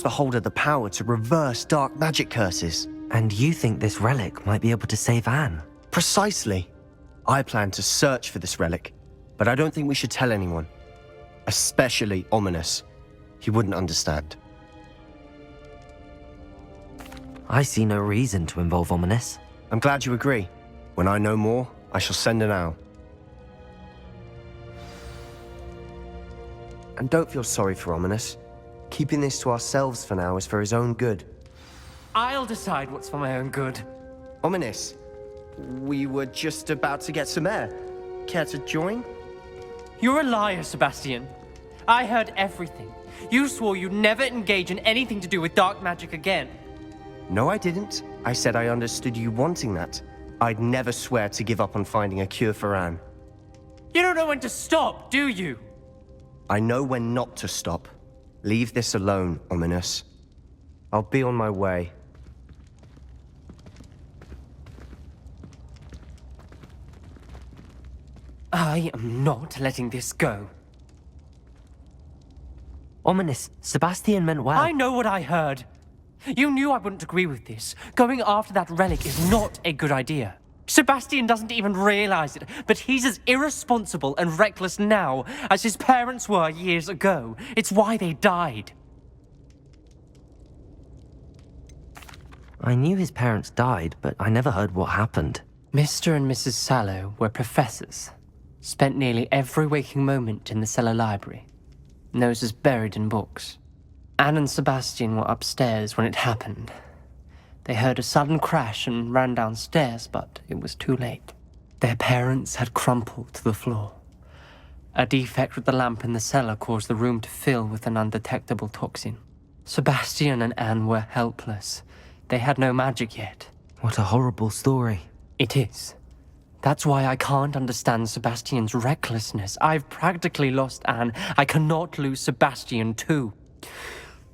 the holder the power to reverse dark magic curses. And you think this relic might be able to save Anne? Precisely. I plan to search for this relic, but I don't think we should tell anyone. Especially Ominous. He wouldn't understand. I see no reason to involve Ominous. I'm glad you agree. When I know more, I shall send an owl. And don't feel sorry for Ominous. Keeping this to ourselves for now is for his own good. I'll decide what's for my own good. Ominous, we were just about to get some air. Care to join? You're a liar, Sebastian. I heard everything. You swore you'd never engage in anything to do with dark magic again. No, I didn't. I said I understood you wanting that. I'd never swear to give up on finding a cure for Anne. You don't know when to stop, do you? I know when not to stop. Leave this alone, Ominous. I'll be on my way. I am not letting this go. Ominous, Sebastian meant well. I know what I heard. You knew I wouldn't agree with this. Going after that relic is not a good idea. Sebastian doesn't even realize it, but he's as irresponsible and reckless now as his parents were years ago. It's why they died. I knew his parents died, but I never heard what happened. Mr. and Mrs. Sallow were professors. Spent nearly every waking moment in the cellar library. Noses buried in books. Anne and Sebastian were upstairs when it happened. They heard a sudden crash and ran downstairs, but it was too late. Their parents had crumpled to the floor. A defect with the lamp in the cellar caused the room to fill with an undetectable toxin. Sebastian and Anne were helpless. They had no magic yet. What a horrible story. It is. That's why I can't understand Sebastian's recklessness. I've practically lost Anne. I cannot lose Sebastian too.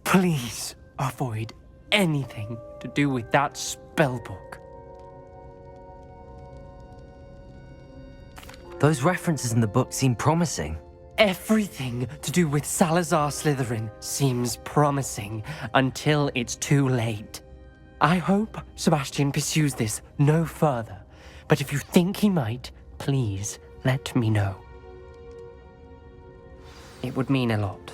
Please avoid anything to do with that spellbook. Those references in the book seem promising. Everything to do with Salazar Slytherin seems promising until it's too late. I hope Sebastian pursues this no further, but if you think he might, please let me know. It would mean a lot.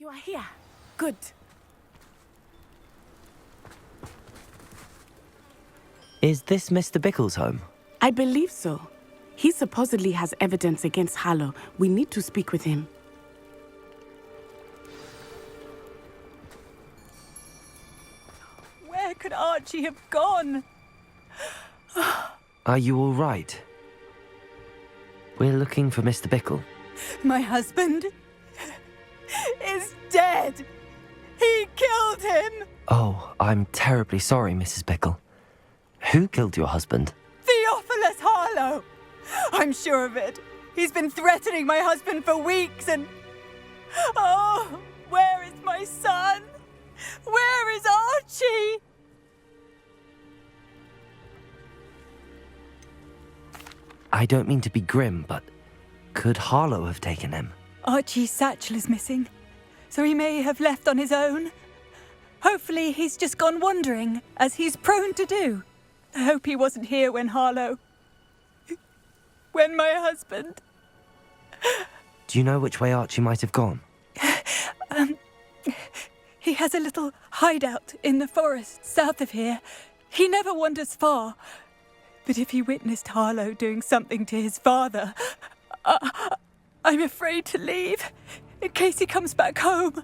You are here. Good. Is this Mr. Bickle's home? I believe so. He supposedly has evidence against Harlow. We need to speak with him. Where could Archie have gone? Are you all right? We're looking for Mr. Bickle. My husband is dead. He killed him. Oh, I'm terribly sorry, Mrs. Bickle. Who killed your husband? Theophilus Harlow. I'm sure of it. He's been threatening my husband for weeks and... Oh, where is my son? Where is Archie? I don't mean to be grim, but could Harlow have taken him? Archie's satchel is missing, so he may have left on his own. Hopefully he's just gone wandering, as he's prone to do. I hope he wasn't here when Harlow... when my husband... Do you know which way Archie might have gone? He has a little hideout in the forest south of here. He never wanders far. But if he witnessed Harlow doing something to his father, I'm afraid to leave, in case he comes back home.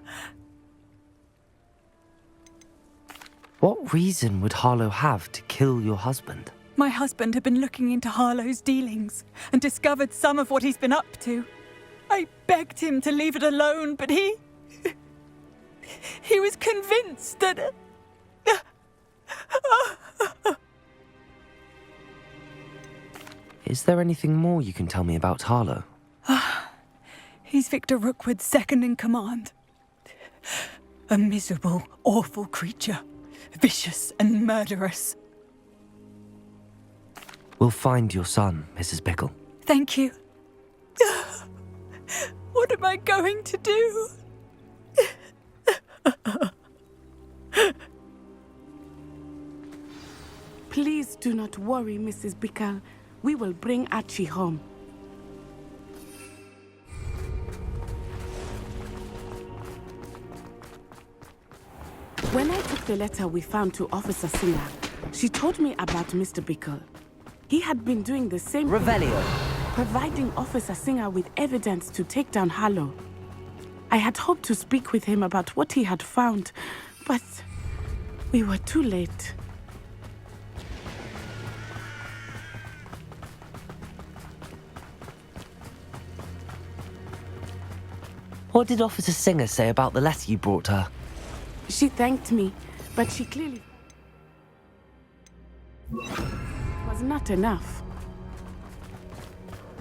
What reason would Harlow have to kill your husband? My husband had been looking into Harlow's dealings and discovered some of what he's been up to. I begged him to leave it alone, but he was convinced that... Is there anything more you can tell me about Harlow? He's Victor Rookwood's second in command. A miserable, awful creature. Vicious and murderous. We'll find your son, Mrs. Bickle. Thank you. What am I going to do? Please do not worry, Mrs. Bickle. We will bring Archie home. When I took the letter we found to Officer Singer, she told me about Mr. Bickle. He had been doing the same Revelio. providing Officer Singer with evidence to take down Harlow. I had hoped to speak with him about what he had found, but we were too late. What did Officer Singer say about the letter you brought her? She thanked me, but she clearly... It was not enough.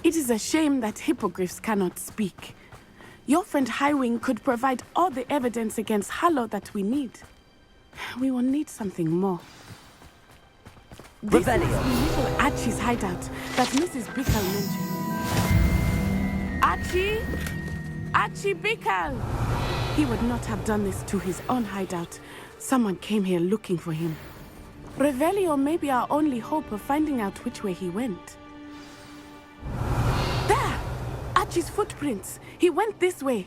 It is a shame that hippogriffs cannot speak. Your friend Highwing could provide all the evidence against Harlow that we need. We will need something more. This must be little Archie's hideout that Mrs. Bickle mentioned. Archie? Archie Bickle! He would not have done this to his own hideout. Someone came here looking for him. Revelio may be our only hope of finding out which way he went. There! Archie's footprints. He went this way.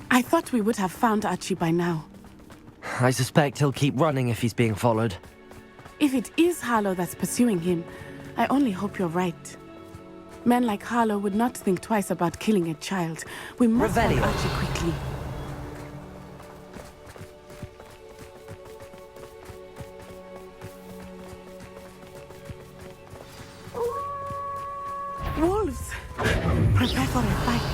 I thought we would have found Archie by now. I suspect he'll keep running if he's being followed. If it is Harlow that's pursuing him, I only hope you're right. Men like Harlow would not think twice about killing a child. We must find Revelio. Archie quickly. Wolves! Prepare for a fight.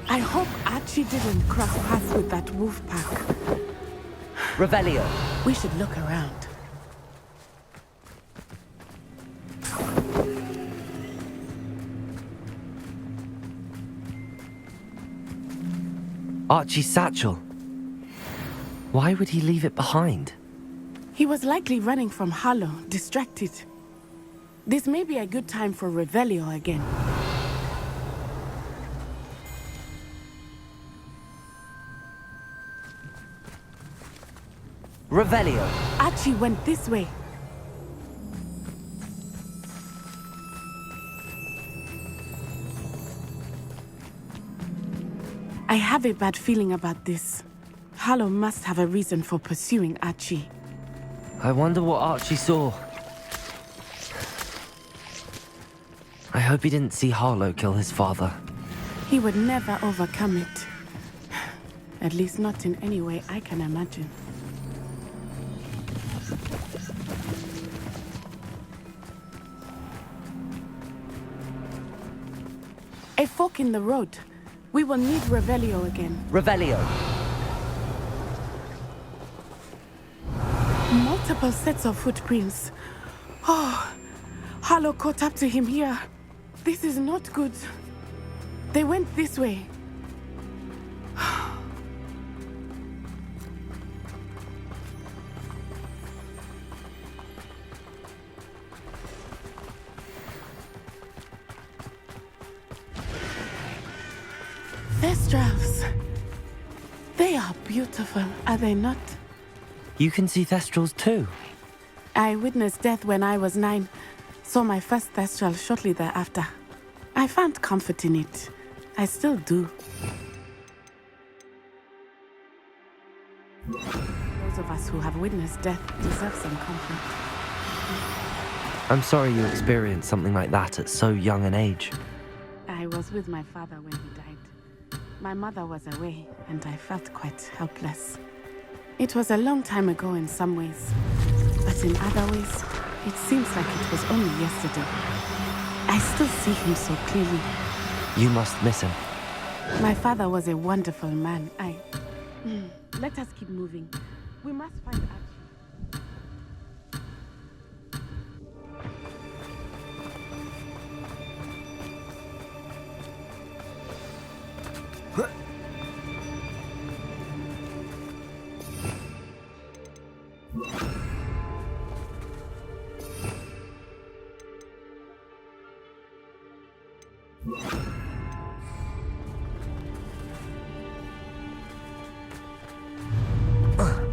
I hope Archie didn't cross paths with that wolf pack. Revelio. We should look around. Archie's satchel. Why would he leave it behind? He was likely running from Harlow, distracted. This may be a good time for Revelio again. Revelio. Archie went this way. I have a bad feeling about this. Harlow must have a reason for pursuing Archie. I wonder what Archie saw. I hope he didn't see Harlow kill his father. He would never overcome it. At least not in any way I can imagine. A fork in the road. We will need Revelio again. Revelio. Multiple sets of footprints. Oh, Harlow caught up to him here. This is not good. They went this way. Thestrals. They are beautiful, are they not? You can see Thestrals too. I witnessed death when I was 9. Saw my first Thestral shortly thereafter. I found comfort in it. I still do. Those of us who have witnessed death deserve some comfort. I'm sorry you experienced something like that at so young an age. I was with my father when he died. My mother was away, and I felt quite helpless. It was a long time ago in some ways, but in other ways, it seems like it was only yesterday. I still see him so clearly. You must miss him. My father was a wonderful man. Let us keep moving. We must find Archie.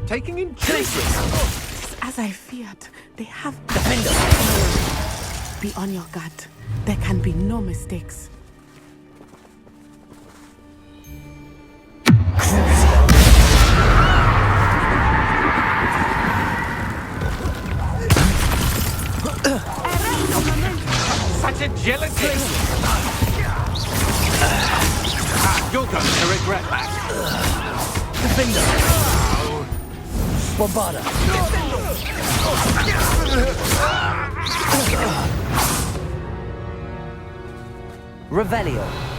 Taking in chances. As I feared, they have... Defender! Be on your guard. There can be no mistakes. Such agility! You're going to regret that. Defender! Bombada! Revelio!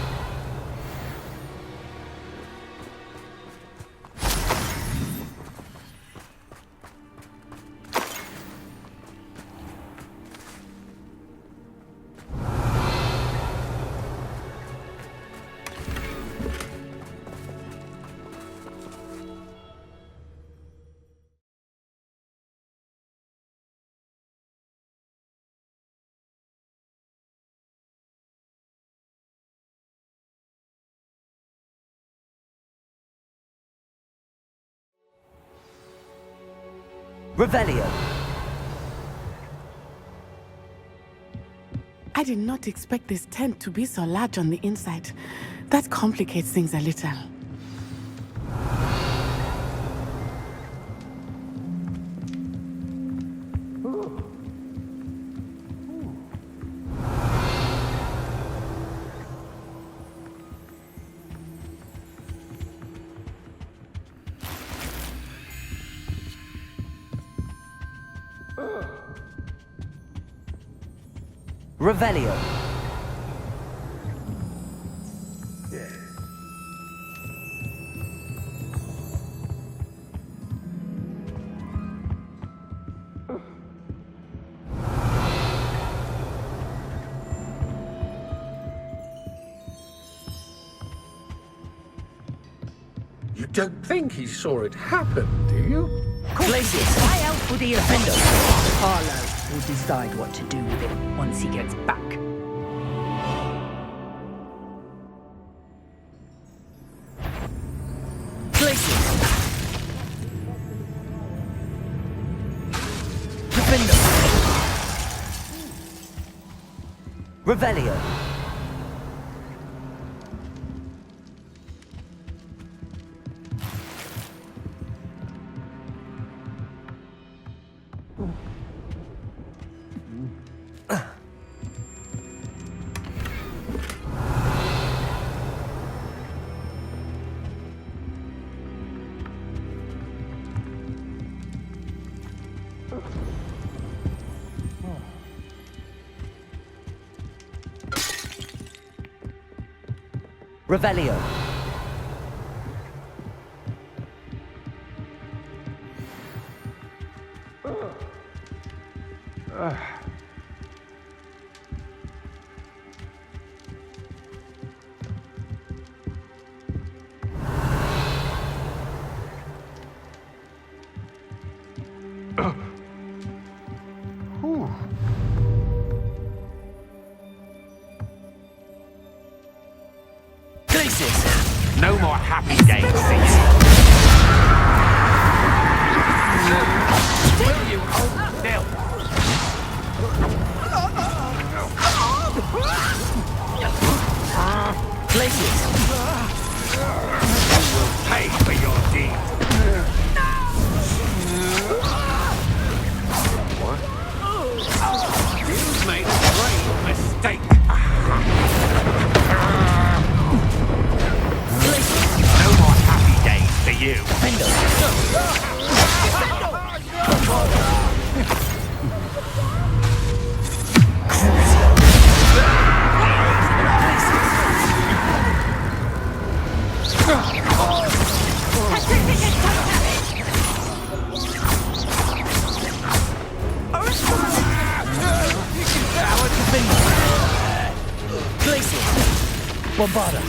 Revelio! I did not expect this tent to be so large on the inside. That complicates things a little. Revelio! You don't think he saw it happen, do you? Glacius! for the offender. Harlow will decide what to do with it once he gets back. Places. Defender. Revelio. Revelio. No more happy days for you. Will you hold still? Places. You will pay for your deeds. What? You've made a grave mistake. No more happy days for you. Bombarda.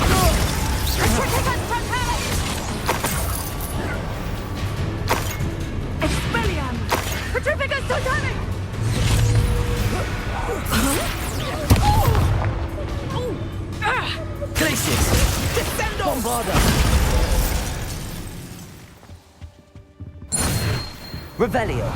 Expelliarm! Petrificus Totemic! Glacius! Descendo! Bombarda! Revelio.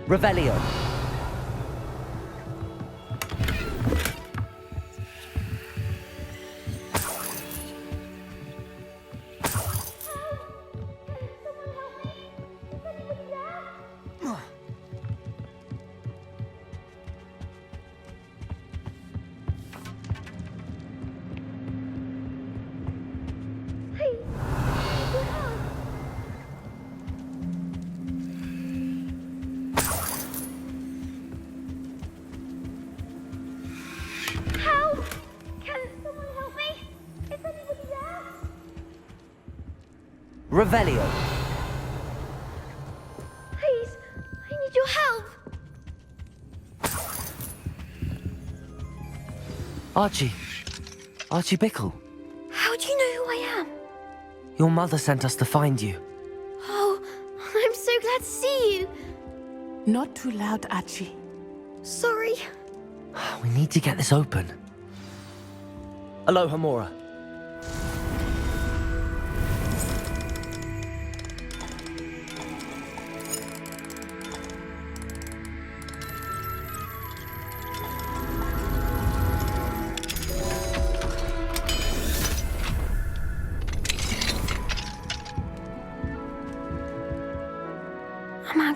Revelio. Revelio. Please, I need your help. Archie Bickle. How do you know who I am? Your mother sent us to find you. Oh, I'm so glad to see you. Not too loud, Archie. Sorry. We need to get this open. Aloha, Mora.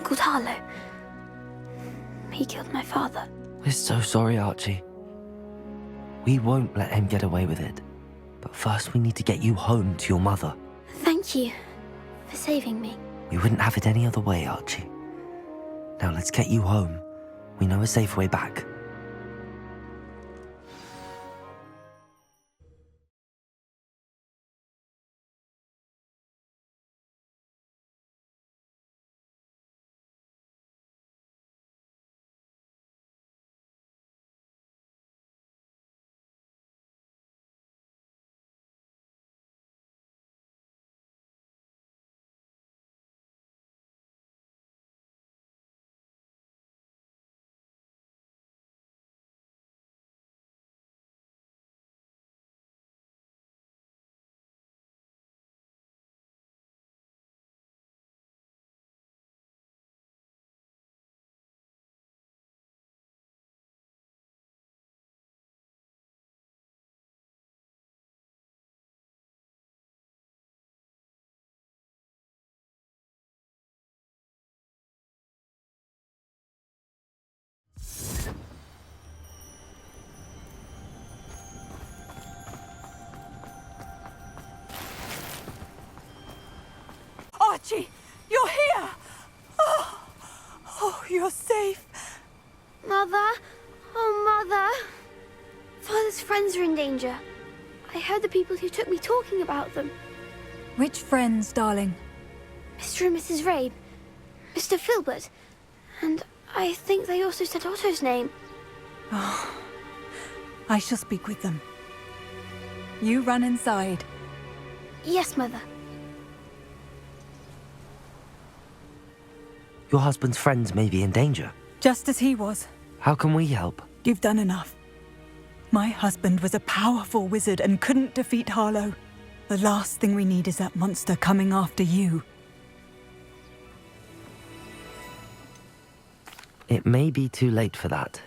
called Harlow. He killed my father. We're so sorry, Archie. We won't let him get away with it. But first we need to get you home to your mother. Thank you for saving me. We wouldn't have it any other way, Archie. Now let's get you home. We know a safe way back. Archie, you're here! Oh, you're safe. Mother? Oh, Mother. Father's friends are in danger. I heard the people who took me talking about them. Which friends, darling? Mr. and Mrs. Rabe, Mr. Filbert, and I think they also said Otto's name. I shall speak with them. You run inside. Yes, Mother. Your husband's friends may be in danger. Just as he was. How can we help? You've done enough. My husband was a powerful wizard and couldn't defeat Harlow. The last thing we need is that monster coming after you. It may be too late for that.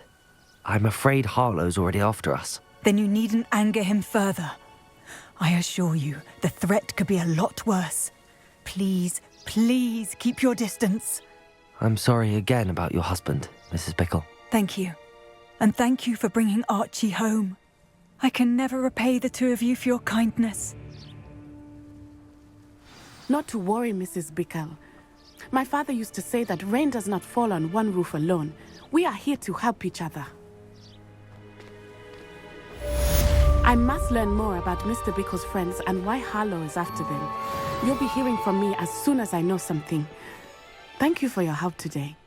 I'm afraid Harlow's already after us. Then you needn't anger him further. I assure you, the threat could be a lot worse. Please, please keep your distance. I'm sorry again about your husband, Mrs. Bickle. Thank you. And thank you for bringing Archie home. I can never repay the two of you for your kindness. Not to worry, Mrs. Bickle. My father used to say that rain does not fall on one roof alone. We are here to help each other. I must learn more about Mr. Bickle's friends and why Harlow is after them. You'll be hearing from me as soon as I know something. Thank you for your help today.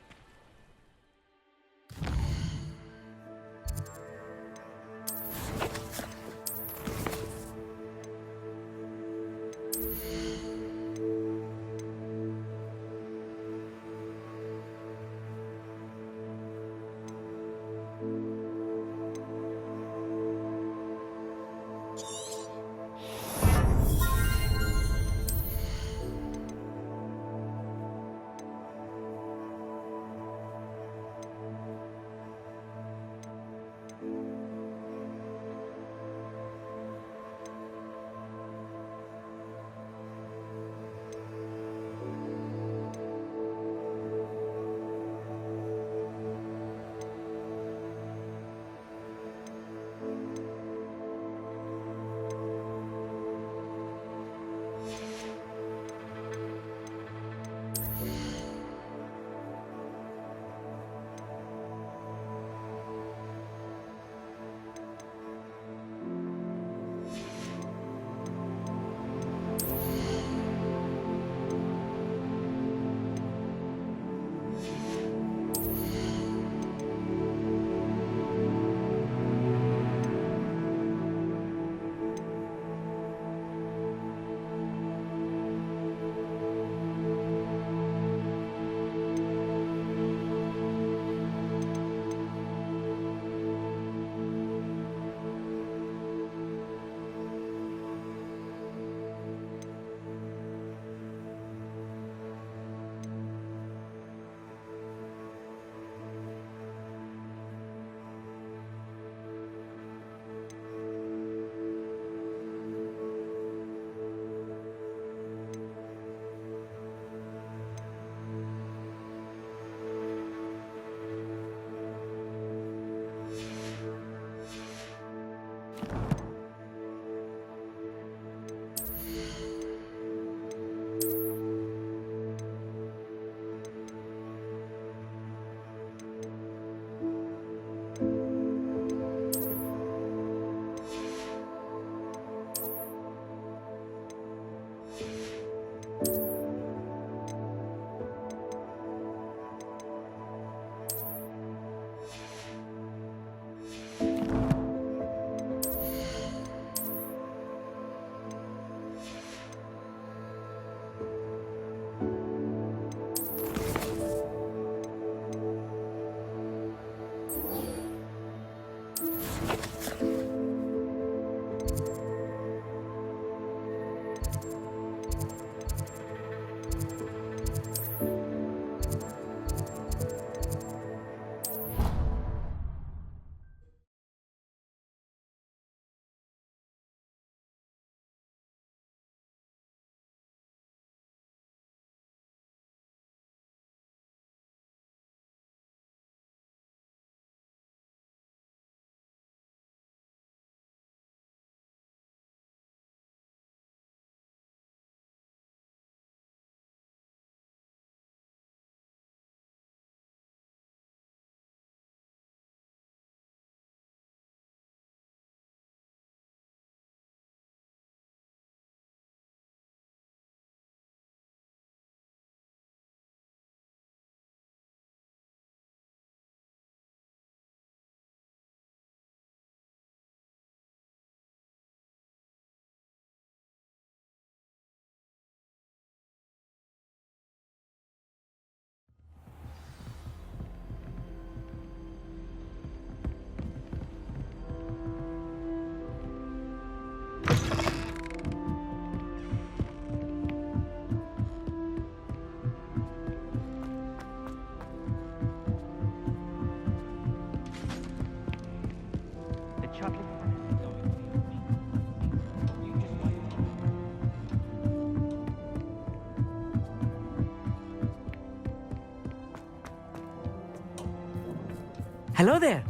Hello there.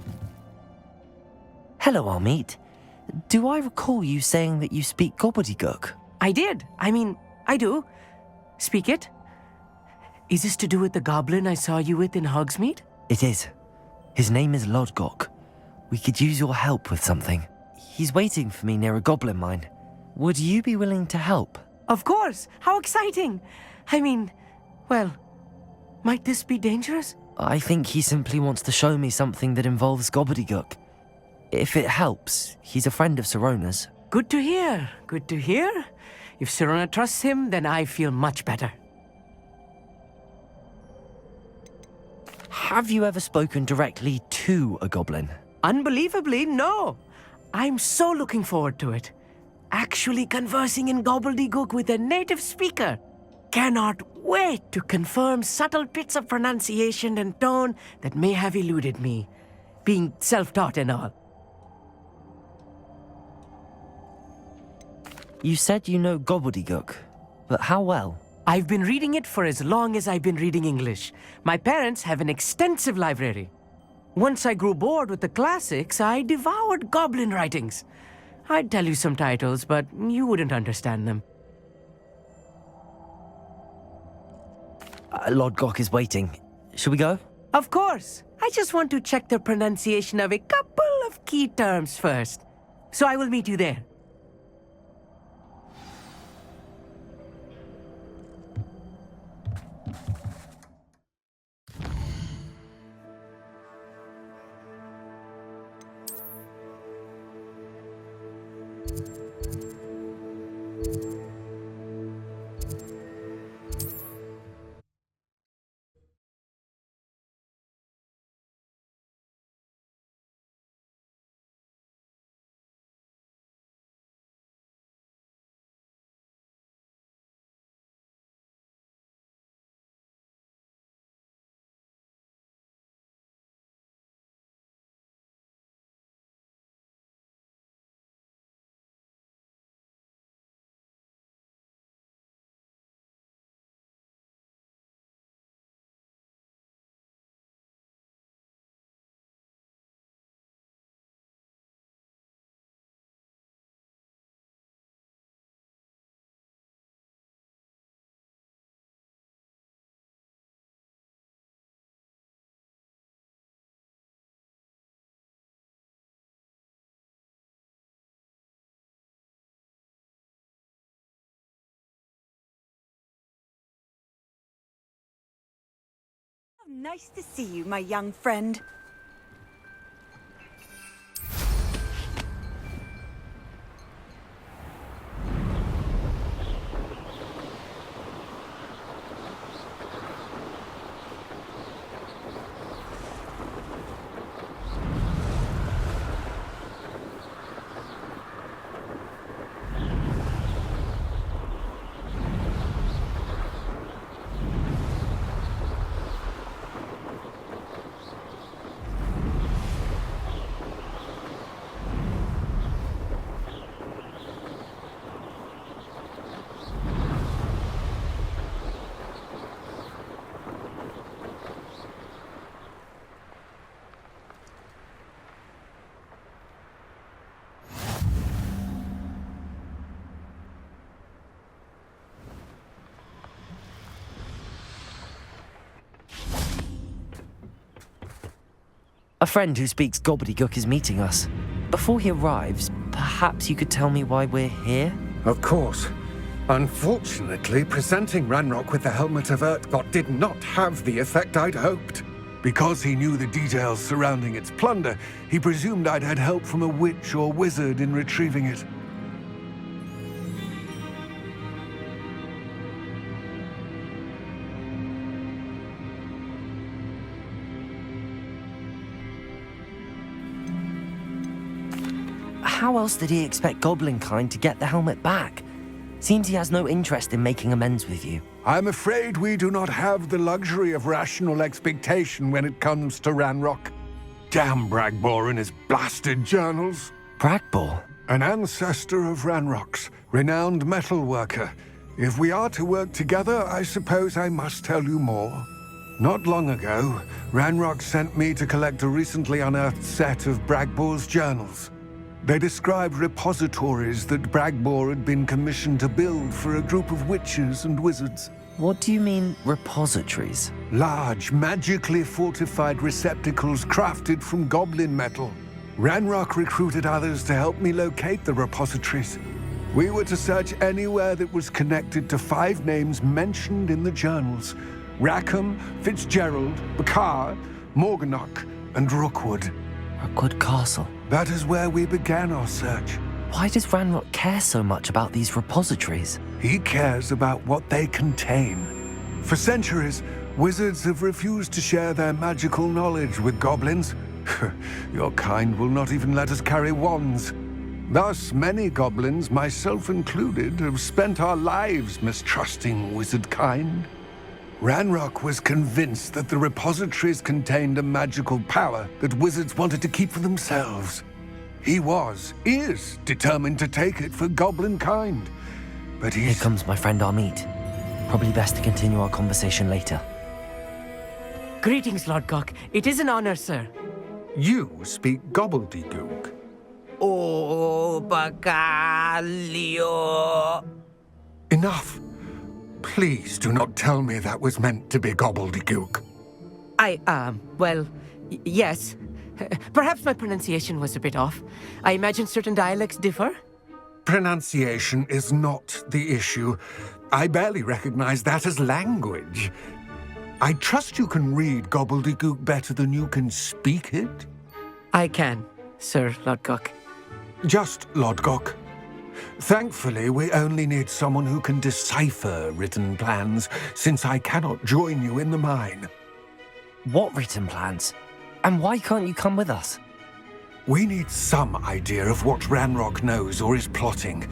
Hello, Amit. Do I recall you saying that you speak gobbledygook? I did. I do. Speak it. Is this to do with the goblin I saw you with in Hogsmeade? It is. His name is Lodgok. We could use your help with something. He's waiting for me near a goblin mine. Would you be willing to help? Of course. How exciting. Well, might this be dangerous? I think he simply wants to show me something that involves gobbledygook. If it helps, he's a friend of Sirona's. Good to hear. Good to hear. If Sirona trusts him, then I feel much better. Have you ever spoken directly to a goblin? Unbelievably, no. I'm so looking forward to it. Actually conversing in gobbledygook with a native speaker. Cannot wait to confirm subtle bits of pronunciation and tone that may have eluded me, being self-taught and all. You said you know gobbledygook, but how well? I've been reading it for as long as I've been reading English. My parents have an extensive library. Once I grew bored with the classics, I devoured goblin writings. I'd tell you some titles, but you wouldn't understand them. Lodgok is waiting. Shall we go? Of course. I just want to check the pronunciation of a couple of key terms first. So I will meet you there. Nice to see you, my young friend. A friend who speaks gobbledygook is meeting us. Before he arrives, perhaps you could tell me why we're here? Of course. Unfortunately, presenting Ranrock with the Helmet of Urtkot did not have the effect I'd hoped. Because he knew the details surrounding its plunder, he presumed I'd had help from a witch or wizard in retrieving it. How else did he expect Goblinkind to get the helmet back? Seems he has no interest in making amends with you. I'm afraid we do not have the luxury of rational expectation when it comes to Ranrock. Damn Bragbor and his blasted journals. Bragbor? An ancestor of Ranrock's, renowned metal worker. If we are to work together, I suppose I must tell you more. Not long ago, Ranrock sent me to collect a recently unearthed set of Bragbor's journals. They described repositories that Bragbor had been commissioned to build for a group of witches and wizards. What do you mean, repositories? Large, magically fortified receptacles crafted from goblin metal. Ranrock recruited others to help me locate the repositories. We were to search anywhere that was connected to 5 names mentioned in the journals: Rackham, Fitzgerald, Bakar, Morganach, and Rookwood. Rookwood Castle. That is where we began our search. Why does Ranrock care so much about these repositories? He cares about what they contain. For centuries, wizards have refused to share their magical knowledge with goblins. Your kind will not even let us carry wands. Thus, many goblins, myself included, have spent our lives mistrusting wizard kind. Ranrock was convinced that the repositories contained a magical power that wizards wanted to keep for themselves. He is determined to take it for goblin kind. But Here comes my friend Amit. Probably best to continue our conversation later. Greetings, Lord Gok. It is an honor, sir. You speak gobbledygook. Oh, Bacalio. Enough. Please do not tell me that was meant to be gobbledygook. Yes. Perhaps my pronunciation was a bit off. I imagine certain dialects differ. Pronunciation is not the issue. I barely recognize that as language. I trust you can read gobbledygook better than you can speak it? I can, Sir Lord Gok. Just Lord Gok. Thankfully, we only need someone who can decipher written plans, since I cannot join you in the mine. What written plans? And why can't you come with us? We need some idea of what Ranrock knows or is plotting.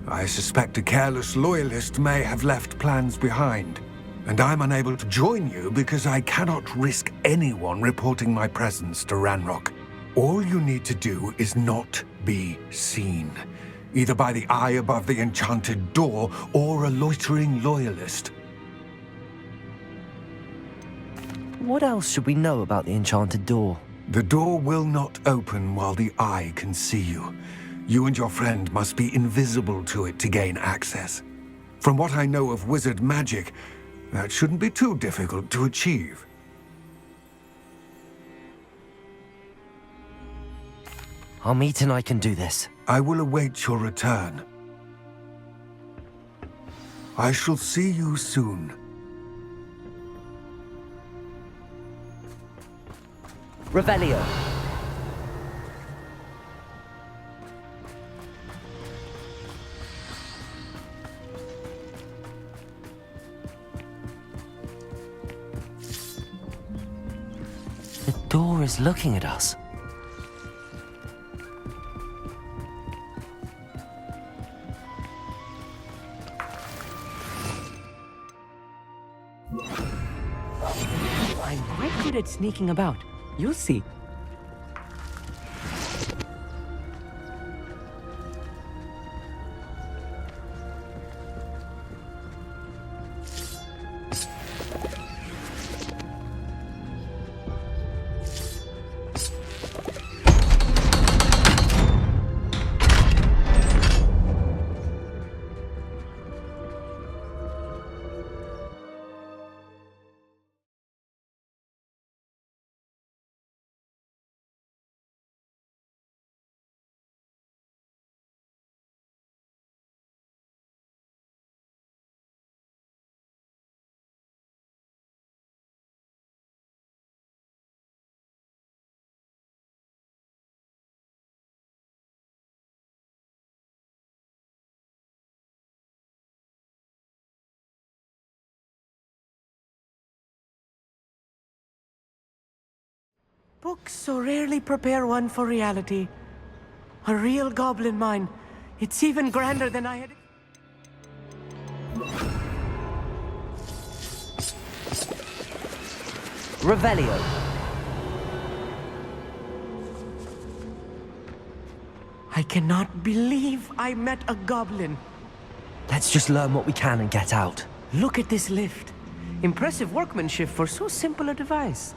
I suspect a careless loyalist may have left plans behind. And I'm unable to join you because I cannot risk anyone reporting my presence to Ranrock. All you need to do is not be seen, either by the eye above the enchanted door or a loitering loyalist. What else should we know about the enchanted door? The door will not open while the eye can see you. You and your friend must be invisible to it to gain access. From what I know of wizard magic, that shouldn't be too difficult to achieve. Amit and I can do this. I will await your return. I shall see you soon. Revelio. The door is looking at us. I'm quite good at sneaking about. You'll see. Books so rarely prepare one for reality. A real goblin mine. It's even grander than I had... Revelio. I cannot believe I met a goblin. Let's just learn what we can and get out. Look at this lift. Impressive workmanship for so simple a device.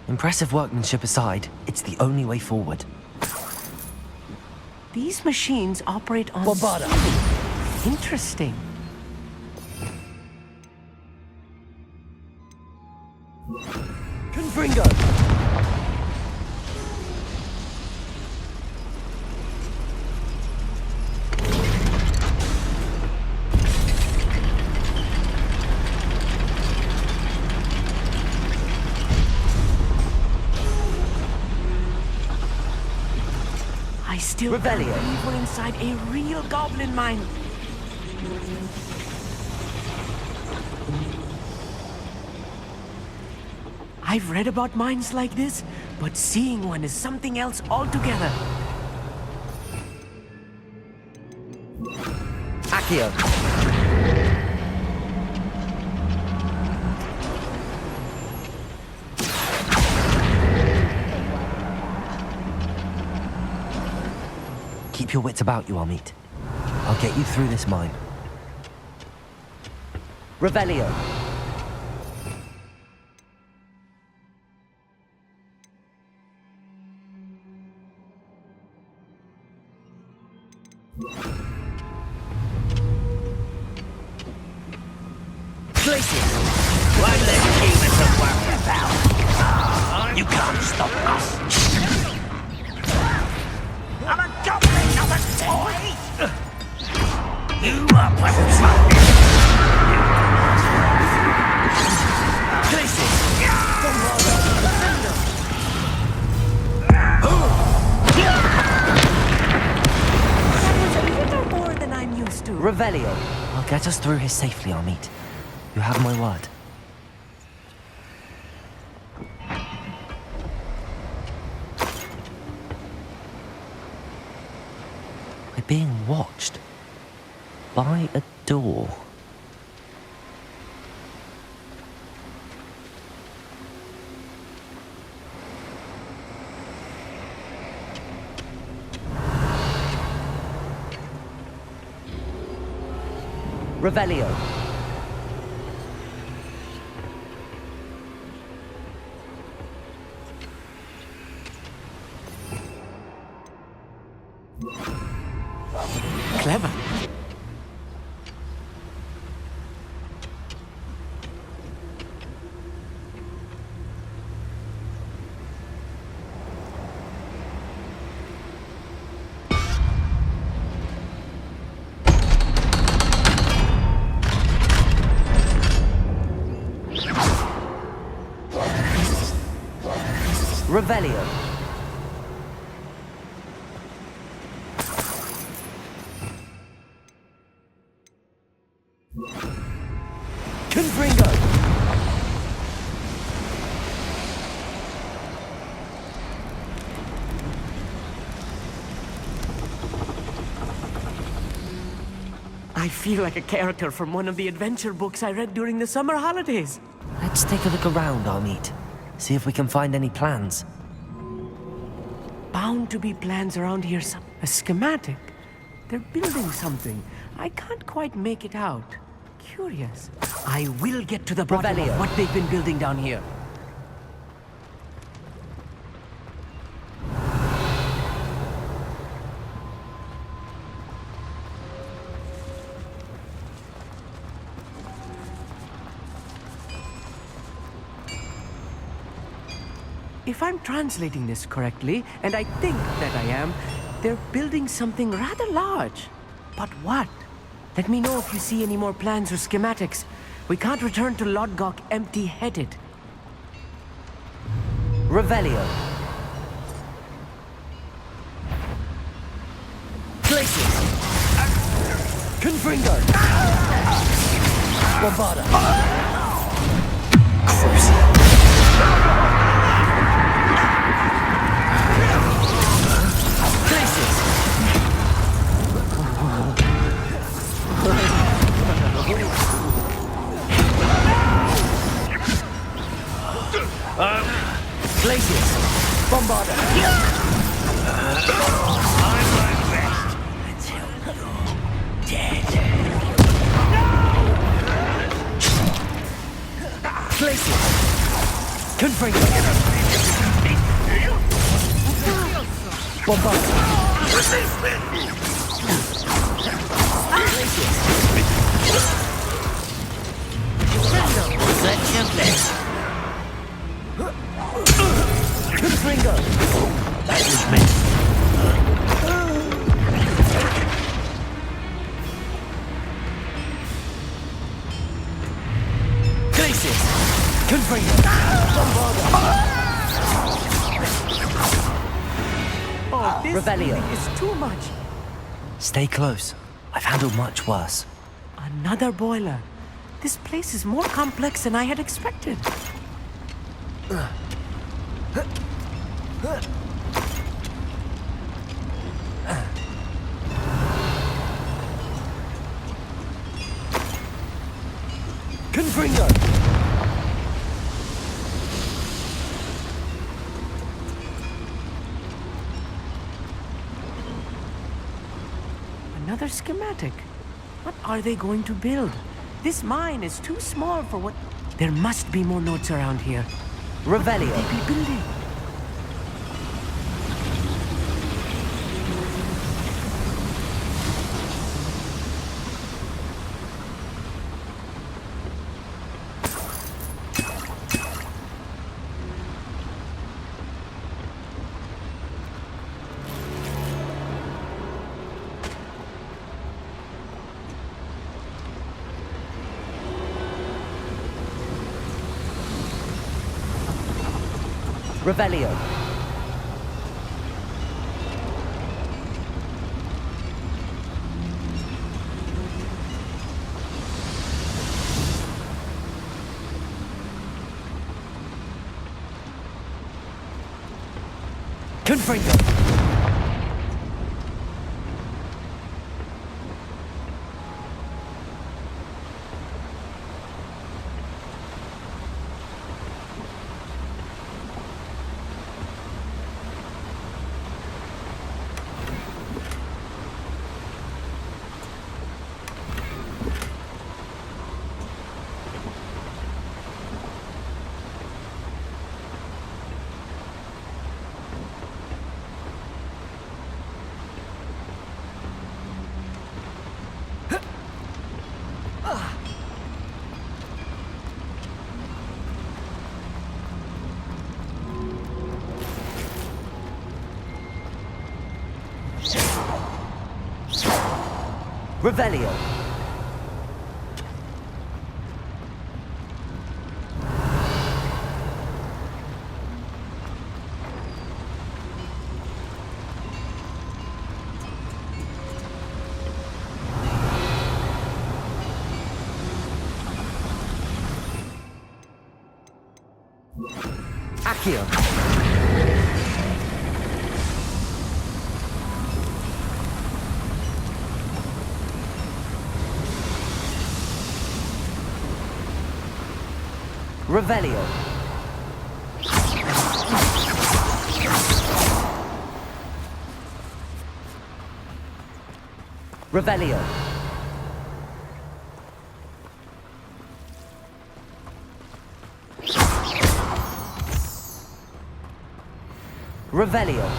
Impressive workmanship aside, it's the only way forward. These machines operate on... Bombarda! Interesting. Confringo! I still Revelio. believe we're inside a real goblin mine. I've read about mines like this, but seeing one is something else altogether. Accio! Keep your wits about you, Amit. I'll get you through this mine. Revelio! Places. One less demon to worry about. You can't stop us. I'm a goblin, not a toy. You are pathetic. Places. That was a little more than I'm used to. Revelio! I'll get us through here safely, Amit. You have my word. We're being watched by a door. Revelio. Clever. Revelio. Confringo. I feel like a character from one of the adventure books I read during the summer holidays. Let's take a look around, Amit. See if we can find any plans. Bound to be plans around here. A schematic. They're building something. I can't quite make it out. Curious. I will get to the bottom of what they've been building down here. If I'm translating this correctly, and I think that I am, they're building something rather large. But what? Let me know if you see any more plans or schematics. We can't return to Lodgok empty-headed. Revelio. Places. Confringo. Bombarda. Crucial. Places. Places. Bombarda. I won't rest until you're dead. Confringo! Bombard! Let your blade. Confringo! That was meant. Glacius! Confringo! Oh, this Revelio. really is too much. Stay close. I've handled much worse. Another boiler. This place is more complex than I had expected. Confringo! Another schematic. What are they going to build? This mine is too small for what... There must be more notes around here. Revelio. What could they be building? Revelio. Confringo. Revelio. Accio. Revelio. Revelio. Revelio.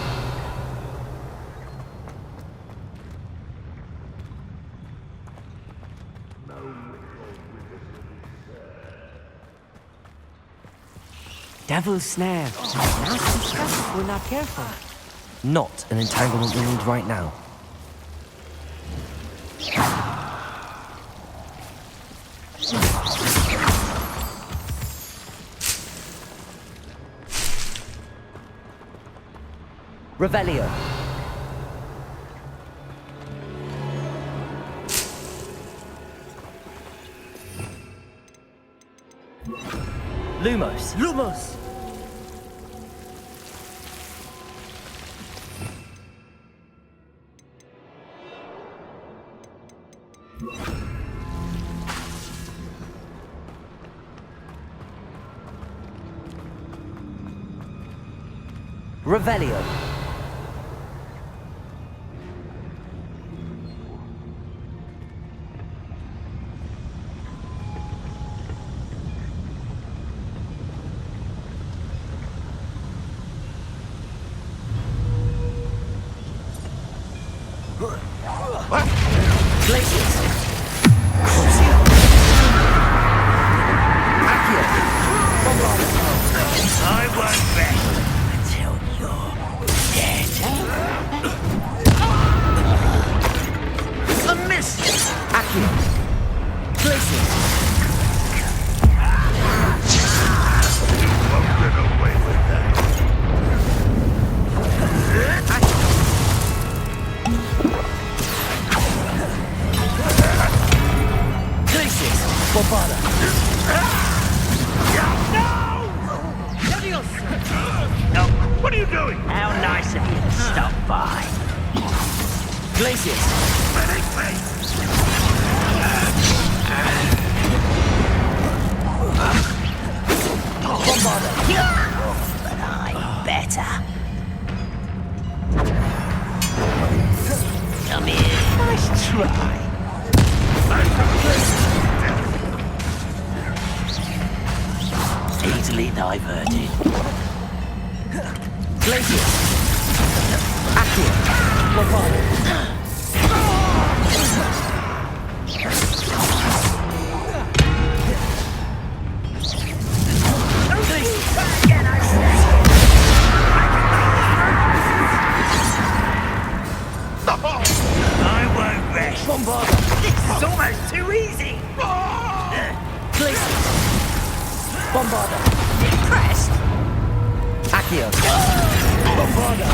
Devil's snare. Nasty stuff if we're not careful. Not an entanglement we need right now. Revelio. Lumos. Lumos! Revelio. No! What are you doing? How nice of you to stop by. Glacius! Bombarder! But I'm better. Come here. Nice try. Easily diverted. Glacius! Accio! Bombarder! I won't rest. Bombarder! This is almost too easy. Glacius! Bombarder! Impressed? Accio! Bombarder!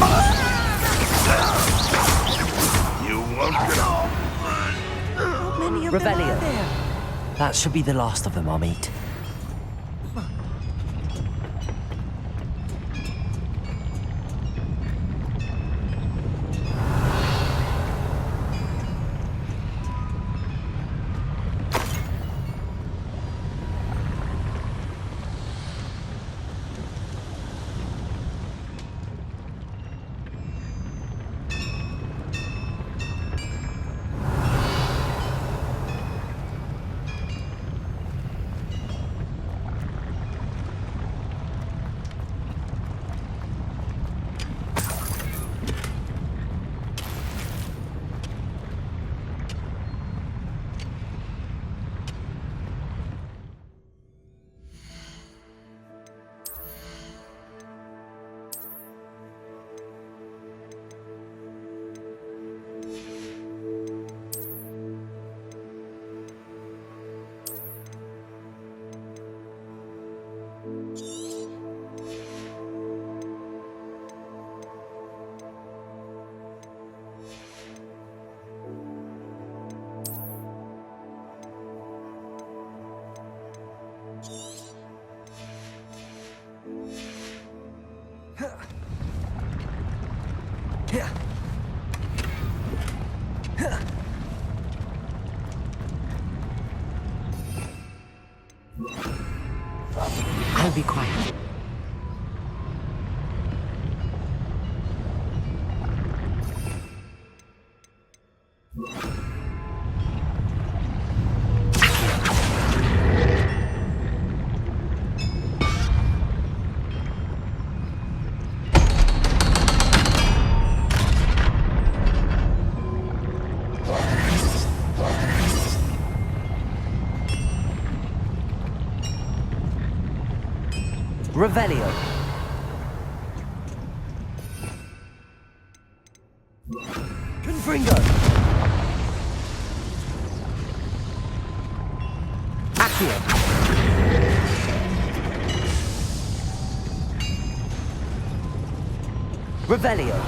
You won't get off. Many of Revelio. them are there. That should be the last of them I'll meet. I'll be quiet. Revelio. Confringo. Accio! Revelio.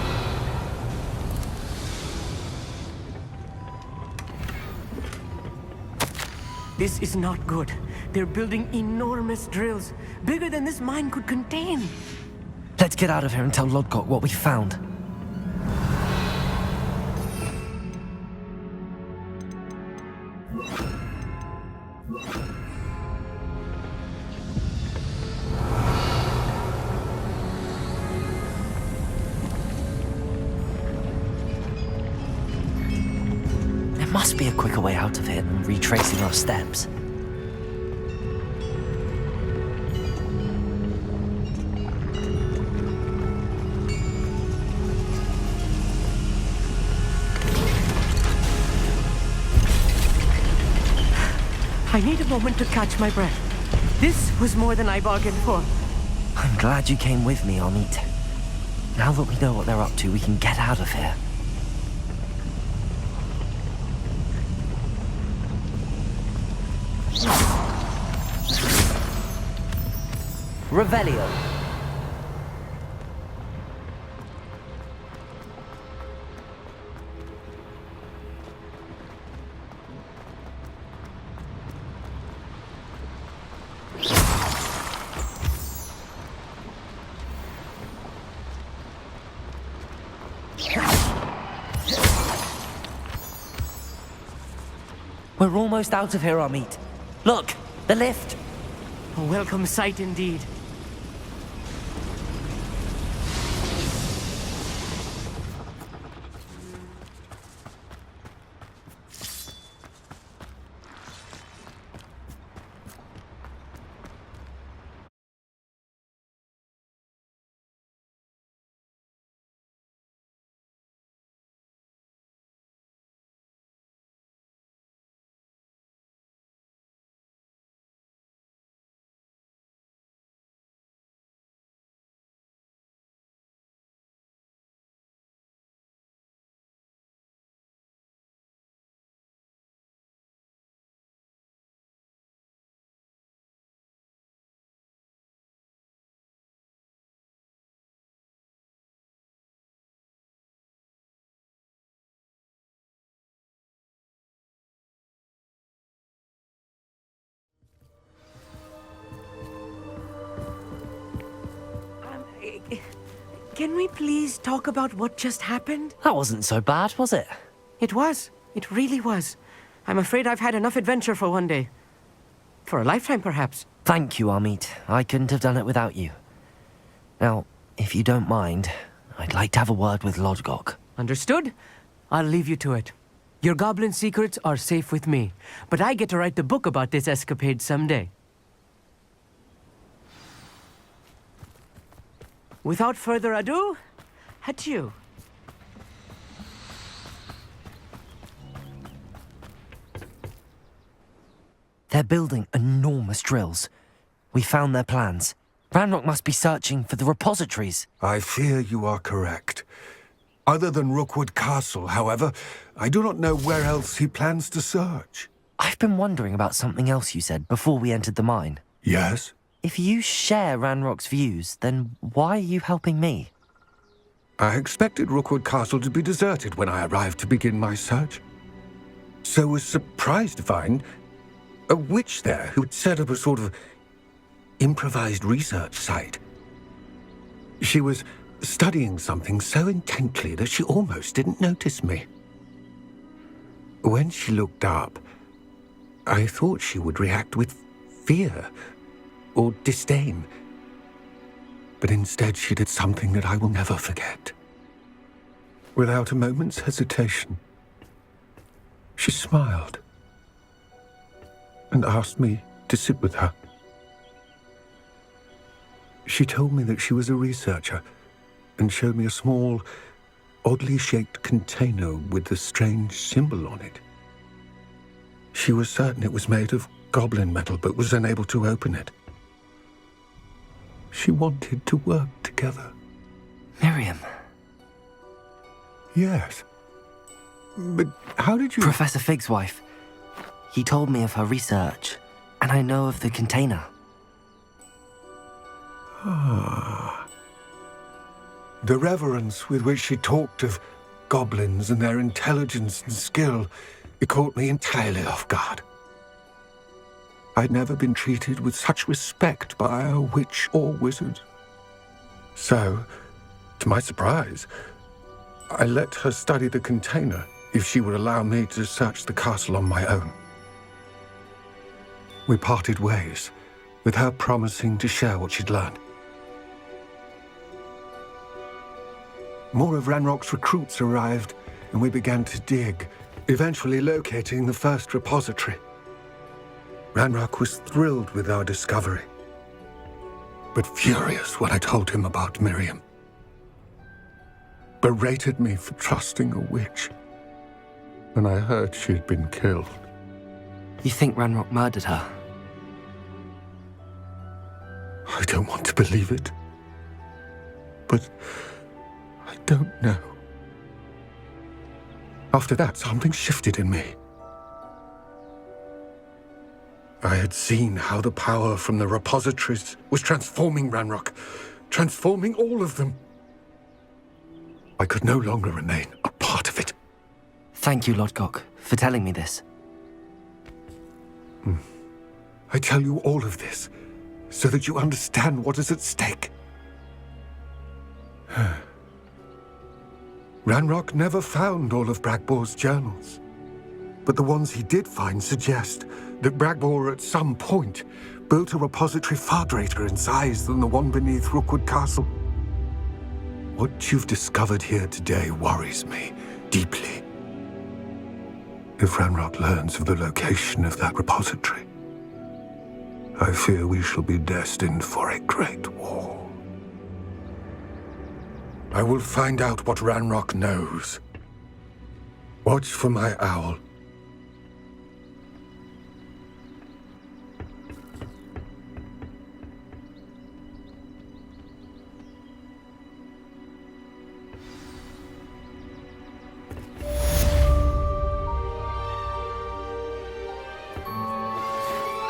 This is not good. They're building enormous drills, bigger than this mine could contain. Let's get out of here and tell Lodgok what we found. There must be a quicker way out of here than retracing our steps. I need a moment to catch my breath. This was more than I bargained for. I'm glad you came with me, Amit. Now that we know what they're up to, we can get out of here. Revelio. We're almost out of here, Amit. Look, the lift. A welcome sight indeed. Can we please talk about what just happened? That wasn't so bad, was it? It was. It really was. I'm afraid I've had enough adventure for one day. For a lifetime, perhaps. Thank you, Amit. I couldn't have done it without you. Now, if you don't mind, I'd like to have a word with Lodgok. Understood? I'll leave you to it. Your goblin secrets are safe with me, but I get to write the book about this escapade someday. Without further ado, adieu. They're building enormous drills. We found their plans. Ranrock must be searching for the repositories. I fear you are correct. Other than Rookwood Castle, however, I do not know where else he plans to search. I've been wondering about something else you said before we entered the mine. Yes? If you share Ranrock's views, then why are you helping me? I expected Rookwood Castle to be deserted when I arrived to begin my search. So was surprised to find a witch there who had set up a sort of improvised research site. She was studying something so intently that she almost didn't notice me. When she looked up, I thought she would react with fear or disdain. But instead she did something that I will never forget. Without a moment's hesitation, she smiled and asked me to sit with her. She told me that she was a researcher and showed me a small, oddly shaped container with a strange symbol on it. She was certain it was made of goblin metal, but was unable to open it. She wanted to work together. Miriam. Yes. But how did you... Professor Fig's wife. He told me of her research, and I know of the container. Ah. The reverence with which she talked of goblins and their intelligence and skill, it caught me entirely off guard. I'd never been treated with such respect by a witch or wizard. So, to my surprise, I let her study the container if she would allow me to search the castle on my own. We parted ways, with her promising to share what she'd learned. More of Ranrock's recruits arrived, and we began to dig, eventually locating the first repository. Ranrock was thrilled with our discovery, but furious when I told him about Miriam. Berated me for trusting a witch when I heard she had been killed. You think Ranrock murdered her? I don't want to believe it, but I don't know. After that, something shifted in me. I had seen how the power from the repositories was transforming Ranrock, transforming all of them. I could no longer remain a part of it. Thank you, Lodgok, for telling me this. I tell you all of this so that you understand what is at stake. Ranrock never found all of Bragbor's journals. but the ones he did find suggest that Bragbor at some point built a repository far greater in size than the one beneath Rookwood Castle. What you've discovered here today worries me deeply. If Ranrock learns of the location of that repository, I fear we shall be destined for a great war. I will find out what Ranrock knows. Watch for my owl.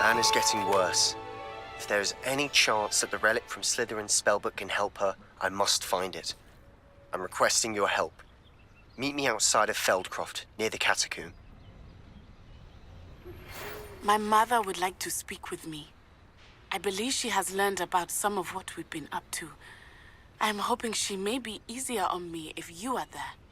Anne is getting worse. If there is any chance that the relic from Slytherin's spellbook can help her, I must find it. I'm requesting your help. Meet me outside of Feldcroft, near the catacomb. My mother would like to speak with me. I believe she has learned about some of what we've been up to. I am hoping she may be easier on me if you are there.